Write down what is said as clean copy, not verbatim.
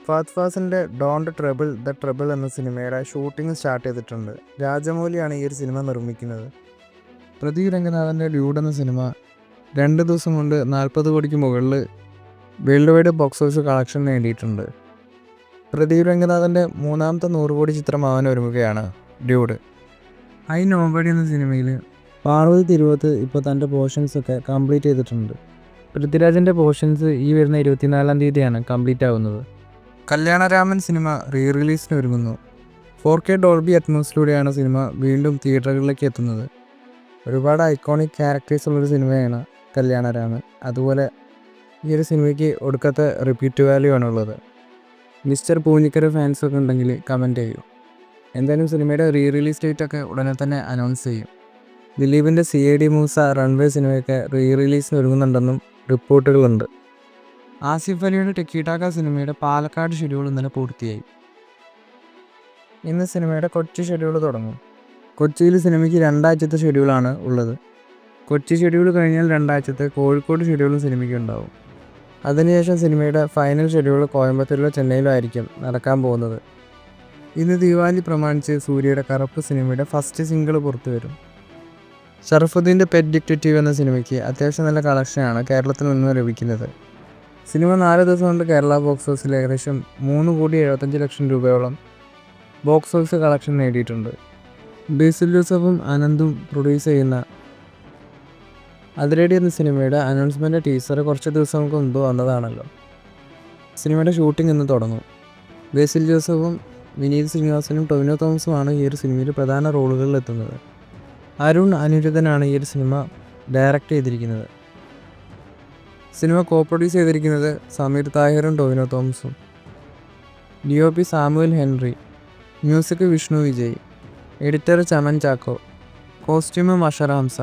ഫഹദ് ഫാസിലിൻ്റെ don't trouble the trouble എന്ന സിനിമയുടെ ഷൂട്ടിംഗ് സ്റ്റാർട്ട് ചെയ്തിട്ടുണ്ട്. രാജമൗലിയാണ് ഈ ഒരു സിനിമ നിർമ്മിക്കുന്നത്. പ്രദീപ് രംഗനാഥൻ്റെ ഡ്യൂഡ് എന്ന സിനിമ 2 ദിവസം കൊണ്ട് 40 കോടിക്ക് മുകളിൽ world wide box office collection നേടിയിട്ടുണ്ട്. പ്രദീപ് രംഗനാഥൻ്റെ മൂന്നാമത്തെ 100 കോടി ചിത്രമാവാൻ ഒരുങ്ങുകയാണ് ഡ്യൂഡ്. ഐ നോബഡി എന്ന സിനിമയിൽ പാർവതി തിരുവോത്ത് ഇപ്പോൾ തൻ്റെ പോർഷൻസൊക്കെ കംപ്ലീറ്റ് ചെയ്തിട്ടുണ്ട്. പൃഥ്വിരാജിൻ്റെ പോർഷൻസ് ഈ വരുന്ന 24-ാം തീയതിയാണ് കംപ്ലീറ്റ് ആവുന്നത്. കല്യാണരാമൻ സിനിമ റിലീസിന് ഒരുങ്ങുന്നു. 4K ഡോൾബി അറ്റ്മോസിലൂടെയാണ് സിനിമ വീണ്ടും തിയേറ്ററുകളിലേക്ക് എത്തുന്നത്. ഒരുപാട് ഐക്കോണിക് ക്യാരക്ടേഴ്സ് ഉള്ളൊരു സിനിമയാണ് കല്യാണരാമൻ. അതുപോലെ ഈ ഒരു സിനിമയ്ക്ക് ഒടുക്കത്തെ റിപ്പീറ്റ് വാല്യൂ ആണുള്ളത്. മിസ്റ്റർ പൂഞ്ഞിക്കര ഫാൻസൊക്കെ ഉണ്ടെങ്കിൽ കമൻറ്റ് ചെയ്യൂ. എന്തായാലും സിനിമയുടെ റിലീസ് ഡേറ്റൊക്കെ ഉടനെ തന്നെ അനൗൺസ് ചെയ്യും. ദിലീപിൻ്റെ CID മൂസ റൺവേ സിനിമയൊക്കെ റിലീസിന് ഒരുങ്ങുന്നുണ്ടെന്നും റിപ്പോർട്ടുകളുണ്ട്. ആസിഫ് അലിയുടെ ടെക്കിടാക്ക സിനിമയുടെ പാലക്കാട് ഷെഡ്യൂൾ ഇന്നലെ പൂർത്തിയായി. ഇന്ന് സിനിമയുടെ കൊച്ചി ഷെഡ്യൂൾ തുടങ്ങും. കൊച്ചിയിൽ സിനിമയ്ക്ക് 2 ആഴ്ചത്തെ ഷെഡ്യൂളാണ് ഉള്ളത്. കൊച്ചി ഷെഡ്യൂൾ കഴിഞ്ഞാൽ 2 ആഴ്ചത്തെ കോഴിക്കോട് ഷെഡ്യൂളും സിനിമയ്ക്ക് ഉണ്ടാവും. അതിനുശേഷം സിനിമയുടെ ഫൈനൽ ഷെഡ്യൂൾ കോയമ്പത്തൂരിലോ ചെന്നൈയിലോ ആയിരിക്കും നടക്കാൻ പോകുന്നത്. ഇന്ന് ദീപാവലി പ്രമാണിച്ച് സൂര്യയുടെ കറുപ്പ് സിനിമയുടെ ഫസ്റ്റ് സിംഗിൾ പുറത്തു വരും. ഷറഫുദ്ദീൻ്റെ പെറ്റ് ഡിറ്റക്റ്റീവ് എന്ന സിനിമയ്ക്ക് അത്യാവശ്യം നല്ല കളക്ഷനാണ് കേരളത്തിൽ നിന്ന് ലഭിക്കുന്നത്. സിനിമ 4 ദിവസം കൊണ്ട് കേരള ബോക്സ് ഓഫീസിൽ ഏകദേശം 3,75,00,000 രൂപയോളം ബോക്സ് ഓഫീസ് കളക്ഷൻ നേടിയിട്ടുണ്ട്. ബേസിൽ ജോസഫും അനന്തും പ്രൊഡ്യൂസ് ചെയ്യുന്ന അതിരടി എന്ന സിനിമയുടെ അനൗൺസ്മെൻ്റ് ടീസർ കുറച്ച് ദിവസങ്ങൾക്ക് മുമ്പ് വന്നതാണല്ലോ. സിനിമയുടെ ഷൂട്ടിംഗ് ഇന്ന് തുടങ്ങും. ബേസിൽ ജോസഫും വിനീത് ശ്രീനിവാസനും ടൊവിനോ തോമസുമാണ് ഈ ഒരു സിനിമയിൽ പ്രധാന റോളുകളിൽ എത്തുന്നത്. അരുൺ അനിരുദ്ധനാണ് ഈ ഒരു സിനിമ ഡയറക്റ്റ് ചെയ്തിരിക്കുന്നത്. സിനിമ പ്രൊഡ്യൂസ് ചെയ്തിരിക്കുന്നത് സമീർ താഹിറും ടൊവിനോ തോമസും. DOP Samuel Henry, music Vishnu Vijay, editor Chaman Chacko, costume Ashar Hamza.